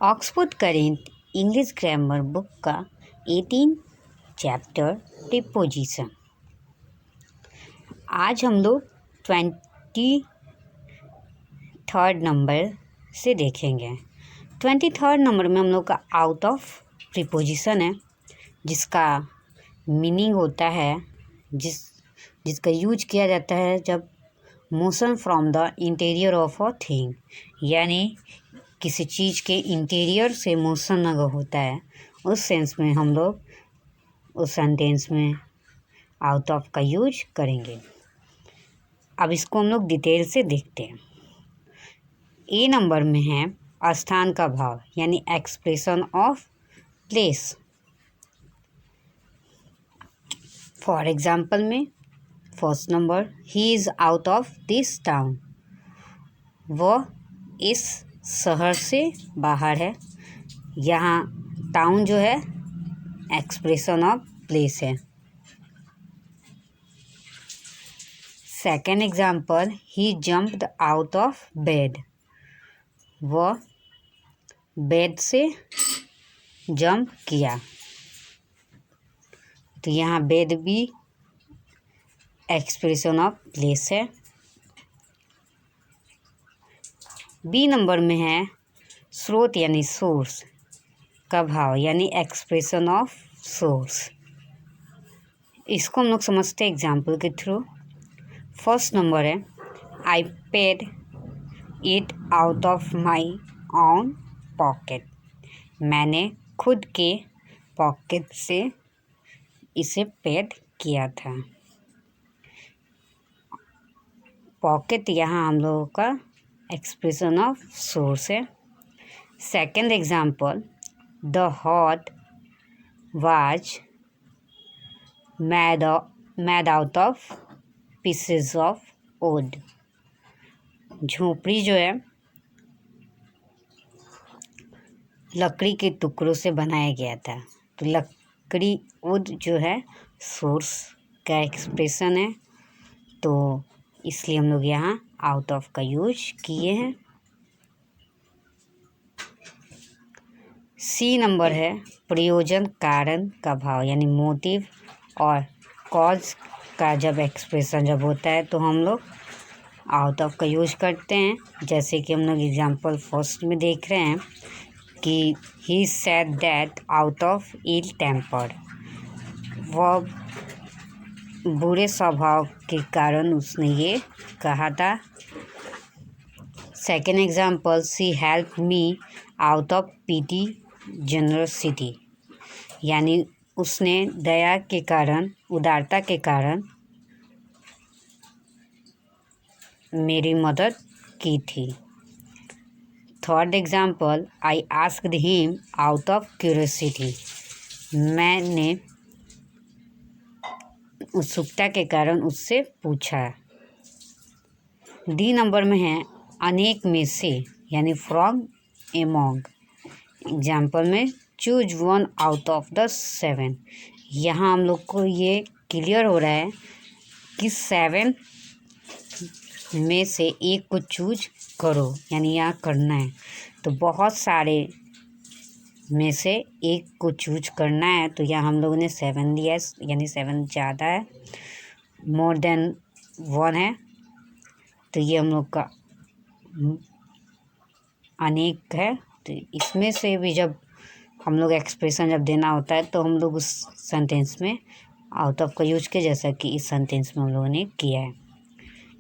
Oxford current English grammar book का 18 chapter preposition. आज हम लोग 23rd नंबर से देखेंगे। 23rd नंबर में हम लोग का आउट ऑफ प्रीपोजिशन है, जिसका मीनिंग होता है जिसका यूज किया जाता है जब motion from the interior of a thing, यानी किसी चीज़ के इंटीरियर से मोशन अगर होता है, उस सेंस में हम लोग उस सेंटेंस में आउट ऑफ का यूज करेंगे। अब इसको हम लोग डिटेल से देखते हैं। ए नंबर में है स्थान का भाव, यानी expression of place. For example में first number, he is out of this town, वह इस शहर से बाहर है। यहाँ टाउन जो है एक्सप्रेशन ऑफ प्लेस है। Second example, he jumped out of bed, वह बेड से जंप किया, तो यहाँ बेड भी एक्सप्रेशन ऑफ प्लेस है। बी नंबर में है स्रोत यानी सोर्स का भाव, यानी एक्सप्रेशन ऑफ सोर्स। इसको हम लोग समझते हैं एग्जाम्पल के थ्रू। फर्स्ट नंबर है I paid it out of my own pocket, मैंने खुद के पॉकेट से इसे पेड किया था। पॉकेट यहाँ हम लोगों का एक्सप्रेशन ऑफ सोर्स है। Second example, the hot was made out of pieces of would, झोपड़ी जो है लकड़ी के टुकड़ों से बनाया गया था, तो लकड़ी वुड जो है सोर्स का एक्सप्रेशन है, तो इसलिए हम लोग यहाँ आउट ऑफ का यूज किए हैं। सी नंबर है प्रयोजन कारण का भाव, यानी मोटिव और कॉज का जब एक्सप्रेशन जब होता है तो हम लोग आउट ऑफ का यूज करते हैं। जैसे कि हम लोग एग्जाम्पल फर्स्ट में देख रहे हैं कि he said that out of ill temper, वह बुरे स्वभाव के कारण उसने ये कहा था। Second example, she help me out of pity generosity, यानी उसने दया के कारण, उदारता के कारण मेरी मदद की थी। Third example, I asked him out of curiosity, मैंने उत्सुकता के कारण उससे पूछा। डी नंबर में है अनेक में से, यानी फ्रॉम एमोंग। एग्जाम्पल में choose one out of the 7, यहाँ हम लोग को ये क्लियर हो रहा है कि 7 में से एक को चूज करो, यानी यहाँ करना है, तो बहुत सारे में से एक को चूज करना है, तो यहाँ हम लोगों ने 7 लिया, यानी 7 ज़्यादा है, मोर देन 1 है, तो ये हम लोग का अनेक है। तो इसमें से भी जब हम लोग एक्सप्रेशन जब देना होता है तो हम लोग उस सेंटेंस में आउट ऑफ का यूज किया, जैसा कि इस सेंटेंस में हम लोगों ने किया है।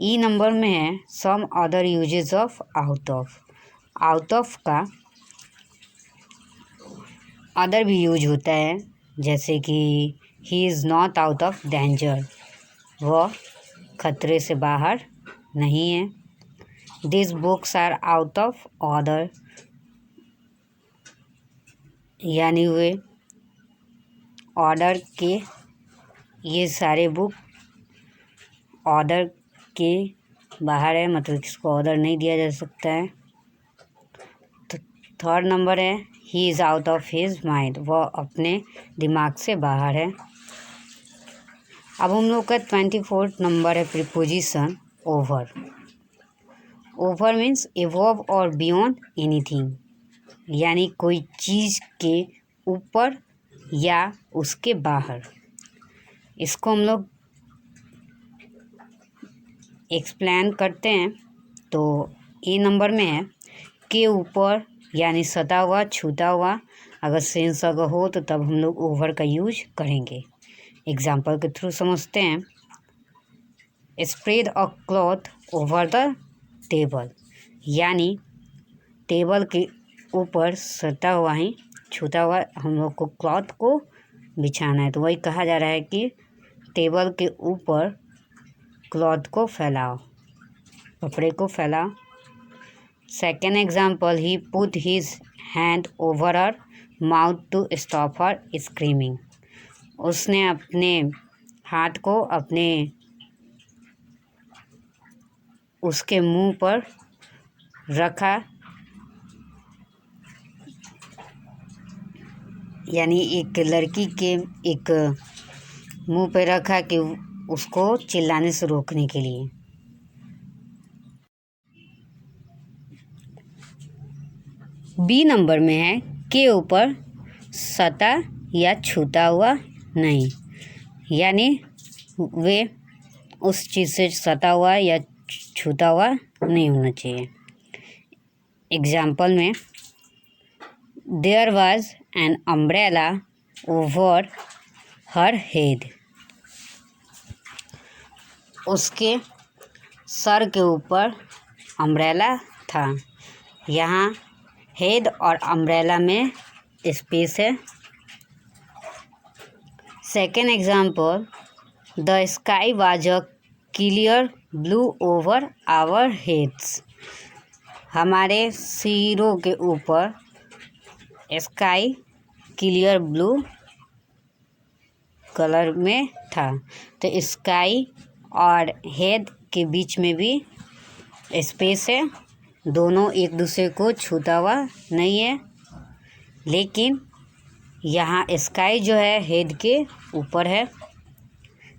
ई नंबर में है some other uses of out of. Out of का अदर भी यूज होता है, जैसे कि he is not out of danger, वह खतरे से बाहर नहीं है। This books are out of order, यानी वे ऑर्डर के, ये सारे बुक ऑर्डर के बाहर है, मतलब इसको ऑर्डर नहीं दिया जा सकता है। तो थर्ड नंबर है ही is out of his mind, वह अपने दिमाग से बाहर है। अब हम लोग का 24th नंबर है preposition over. Over means above और बियॉन्ड एनीथिंग, यानी कोई चीज़ के ऊपर या उसके बाहर। इसको हम लोग एक्सप्लेन करते हैं। तो ए नंबर में है के ऊपर, यानी सता हुआ, छूता हुआ। अगर सेंस अगर हो तो तब हम लोग ओवर का यूज करेंगे। एग्जाम्पल के थ्रू समझते हैं। Spread a cloth over the table, यानी टेबल के ऊपर सटा हुआ ही, छूता हुआ हम लोग को क्लॉथ को बिछाना है। तो वही कहा जा रहा है कि टेबल के ऊपर क्लॉथ को फैलाओ, कपड़े को फैलाओ। Second example, he put his hand over her mouth to stop her screaming. उसने अपने हाथ को उसके मुंह पर रखा, यानी एक लड़की के एक मुंह पे रखा कि उसको चिल्लाने से रोकने के लिए। बी नंबर में है के ऊपर सता या छूता हुआ नहीं, यानी वे उस चीज़ से सता हुआ या छूता हुआ नहीं होना चाहिए। एग्जाम्पल में, there was an umbrella over her head. उसके सर के ऊपर अम्ब्रेला था। यहाँ हेड और अम्ब्रेला में स्पेस है। Second example, the sky was a clear blue over our heads. हमारे सिरों के ऊपर स्काई क्लियर ब्लू कलर में था। तो स्काई और हेड के बीच में भी स्पेस है। दोनों एक दूसरे को छूता हुआ नहीं है, लेकिन यहाँ स्काई जो है हेड के ऊपर है।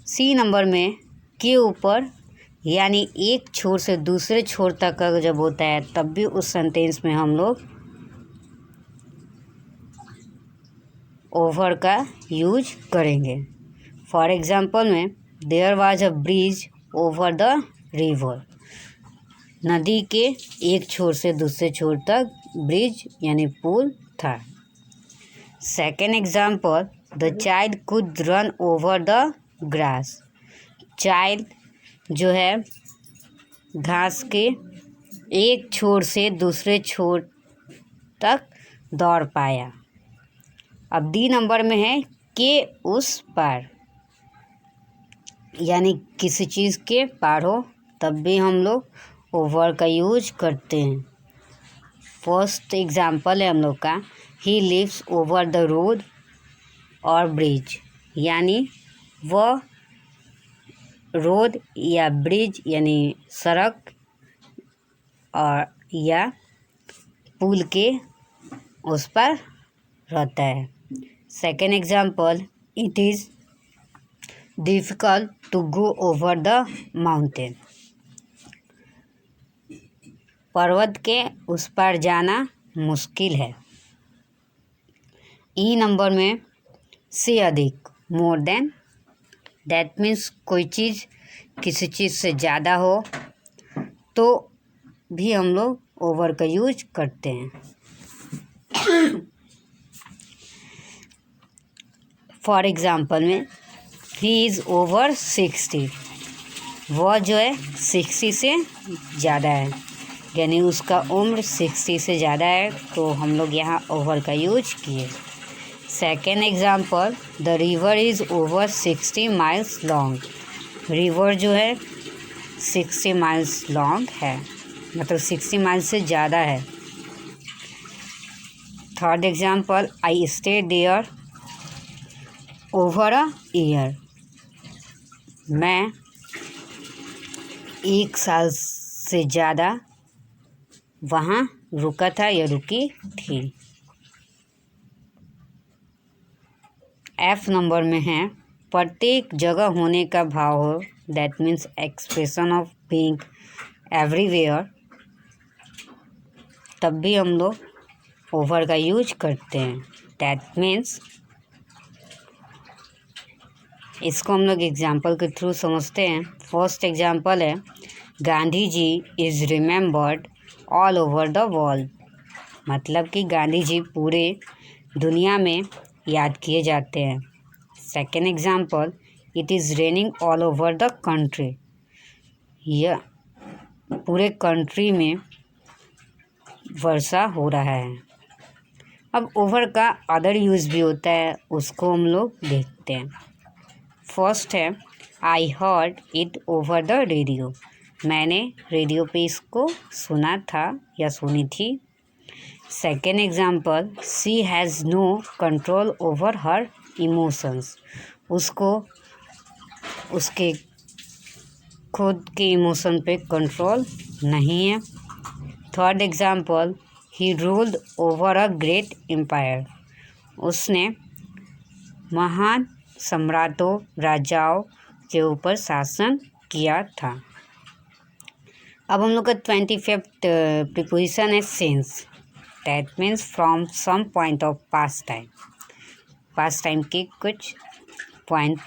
सी नंबर में के ऊपर, यानी एक छोर से दूसरे छोर तक का जब होता है तब भी उस सेंटेंस में हम लोग ओवर का यूज करेंगे। फॉर एग्जाम्पल में, there was a bridge over the river. नदी के एक छोर से दूसरे छोर तक ब्रिज यानी पुल था। Second example, the child could run over the grass. Child जो है घास के एक छोर से दूसरे छोर तक दौड़ पाया। अब डी नंबर में है के उस पार, यानी किसी चीज़ के पार हो तब भी हम लोग ओवर का यूज करते हैं। फर्स्ट एग्जाम्पल है हम लोग का, he lives over the road और ब्रिज, यानी वह रोड या ब्रिज यानी सड़क और या पुल के उस पर रहता है। Second example, it is difficult to go over the mountain. पर्वत के उस पर जाना मुश्किल है। ई नंबर में से अधिक, मोर देन। दैट मीन्स कोई चीज़ किसी चीज़ से ज़्यादा हो तो भी हम लोग ओवर का यूज करते हैं। फॉर एग्जाम्पल में, ही इज़ ओवर 60। वह जो है 60 से ज़्यादा है, यानी उसका उम्र 60 से ज़्यादा है, तो हम लोग यहाँ ओवर का यूज किए। Second example, the river is over 60 miles long. River जो है 60 माइल्स लॉन्ग है, मतलब 60 माइल से ज़्यादा है। Third example, I stay there over a year. मैं 1 साल से ज़्यादा वहाँ रुका था या रुकी थी। एफ नंबर में है, प्रत्येक जगह होने का भाव हो। That means expression of being everywhere. तब भी हम लोग ओवर का यूज करते हैं। दैट मीन्स इसको हम लोग एग्जाम्पल के थ्रू समझते हैं। फर्स्ट एग्जाम्पल है Gandhi ji is remembered all over the world. मतलब कि गांधी जी पूरे दुनिया में याद किए जाते हैं। Second example it is raining all over the country. यह पूरे कंट्री में वर्षा हो रहा है। अब ओवर का अदर यूज़ भी होता है, उसको हम लोग देखते हैं। फर्स्ट है I heard it over the radio. मैंने रेडियो पे इसको सुना था या सुनी थी। Second example she has no control over her emotions. उसको उसके खुद के इमोशन पे कंट्रोल नहीं है। Third example he ruled over a great empire. उसने महान सम्राटों राजाओं के ऊपर शासन किया था। अब हम लोग का 25th प्रीपोजिशन है since. That means from some point of past time. Past time के कुछ पॉइंट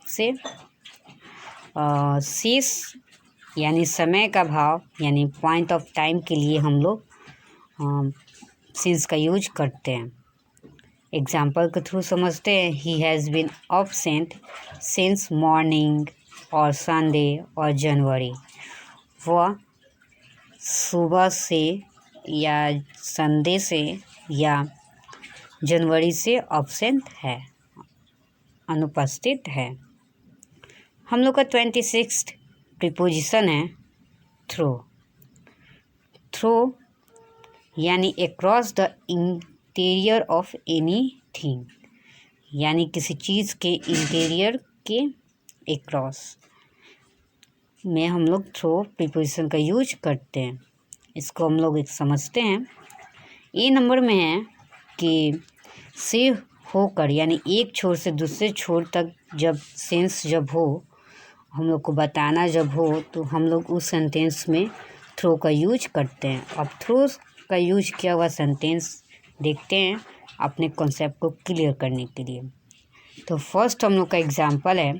से सिस यानी समय का भाव यानी पॉइंट ऑफ टाइम के लिए हम लोग सिंस का यूज करते हैं। एग्जाम्पल के थ्रू समझते हैं। He has been absent since morning और संडे और जनवरी। वह सुबह से या संडे से या जनवरी से ऑब्सेंट है, अनुपस्थित है। हम लोग का 26th प्रीपोजिशन है थ्रू। थ्रू यानी across the interior of anything, यानी किसी चीज़ के इंटीरियर के अक्रॉस में हम लोग थ्रू प्रीपोजिशन का यूज करते हैं। इसको हम लोग एक समझते हैं। ए नंबर में है कि से होकर यानी एक छोर से दूसरे छोर तक जब सेंस जब हो, हम लोग को बताना जब हो, तो हम लोग उस सेंटेंस में थ्रू का यूज करते हैं। अब थ्रू का यूज किया हुआ सेंटेंस देखते हैं अपने कॉन्सेप्ट को क्लियर करने के लिए। तो फर्स्ट हम लोग का एग्जांपल है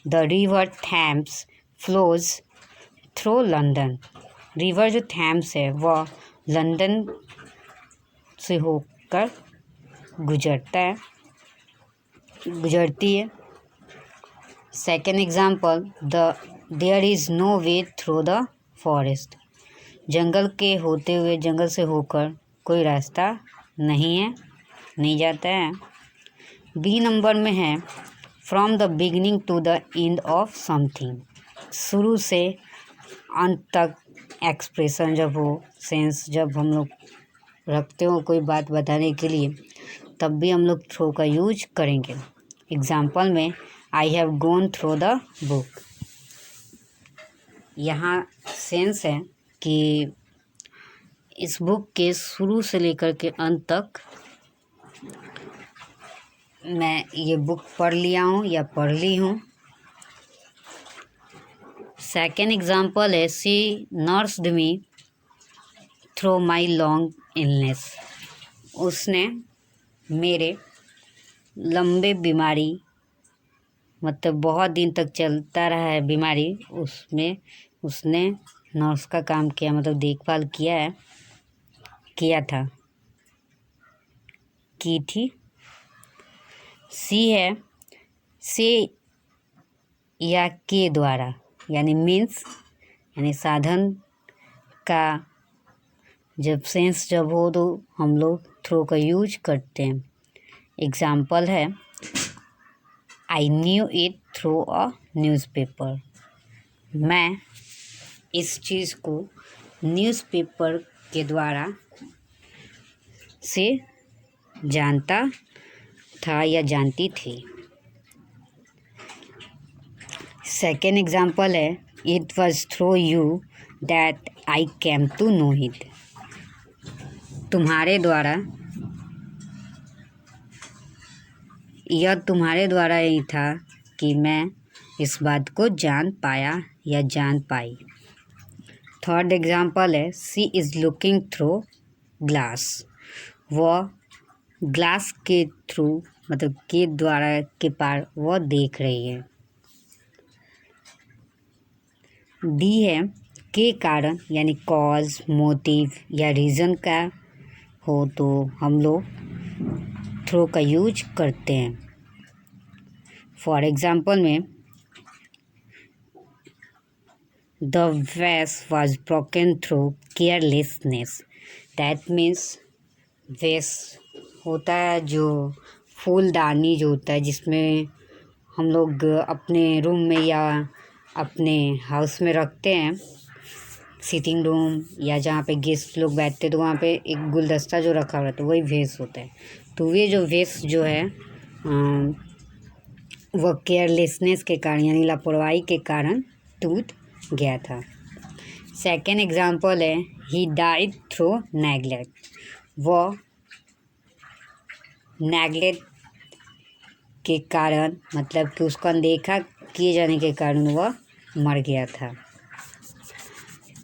the river Thames flows through London. River जो थैम्स है वह लंदन से होकर गुजरती है। Second example there is no way through the forest. जंगल से होकर कोई रास्ता नहीं जाता है। बी नंबर में है from the beginning to the end of something. शुरू से अंत तक एक्सप्रेशन जब हो, सेंस जब हम लोग रखते हो कोई बात बताने के लिए, तब भी हम लोग थ्रू का यूज करेंगे। एग्जाम्पल में I have gone through the book. यहाँ सेंस है कि इस बुक के शुरू से लेकर के अंत तक मैं ये बुक पढ़ लिया हूँ या पढ़ ली हूँ। सेकेंड एग्जाम्पल है she nursed me through my long illness. उसने मेरे लंबे बीमारी, मतलब बहुत दिन तक चलता रहा है बीमारी, उसमें उसने नर्स का काम किया, मतलब देखभाल की थी। सी है से या के द्वारा यानी मीन्स यानी साधन का जब सेंस जब हो तो हम लोग थ्रू का यूज करते हैं। एग्जाम्पल है I knew it through a newspaper. मैं इस चीज़ को न्यूज़पेपर के द्वारा से जानता था या जानती थी। सेकेंड एग्जाम्पल है it was through you that I came to know it. यह तुम्हारे द्वारा ही था कि मैं इस बात को जान पाया या जान पाई। थर्ड एग्जाम्पल है सी इज़ लुकिंग थ्रू ग्लास, वह ग्लास के थ्रू मतलब के द्वारा के पार वह देख रही है। डी है के कारण, यानी कॉज, मोटिव या रीज़न का हो तो हम लोग थ्रो का यूज करते हैं। फॉर एग्जाम्पल में द वेस was broken through carelessness, that means वेस होता है जो फूलदानी जो होता है जिसमें हम लोग अपने रूम में या अपने हाउस में रखते हैं, सिटिंग रूम या जहाँ पे गेस्ट लोग बैठते हैं तो वहाँ पे एक गुलदस्ता जो रखा हुआ है तो वही वेस होता है। तो ये जो वेस जो है वह केयरलेसनेस के कारण यानी लापरवाही के कारण टूट गया था। सेकेंड एग्जाम्पल है ही डाइड थ्रू नेगलेक्ट, वह नेगलेक्ट के कारण मतलब कि उसका अनदेखा किए जाने के कारण वह मर गया था।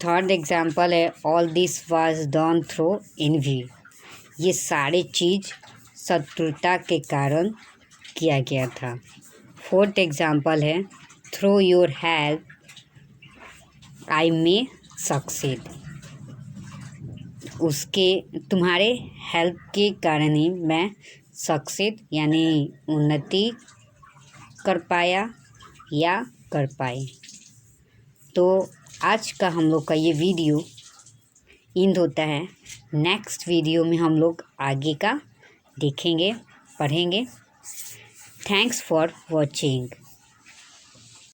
थर्ड एग्जाम्पल है all this was done through envy, ये सारे चीज़ शत्रुता के कारण किया गया था। फोर्थ एग्जाम्पल है through your help I may succeed, उसके तुम्हारे हेल्प के कारण ही मैं सक्सेड यानी उन्नति कर पाया या कर पाई। तो आज का हम लोग का ये वीडियो इंड होता है। नेक्स्ट वीडियो में हम लोग आगे का देखेंगे, पढ़ेंगे। Thanks for watching.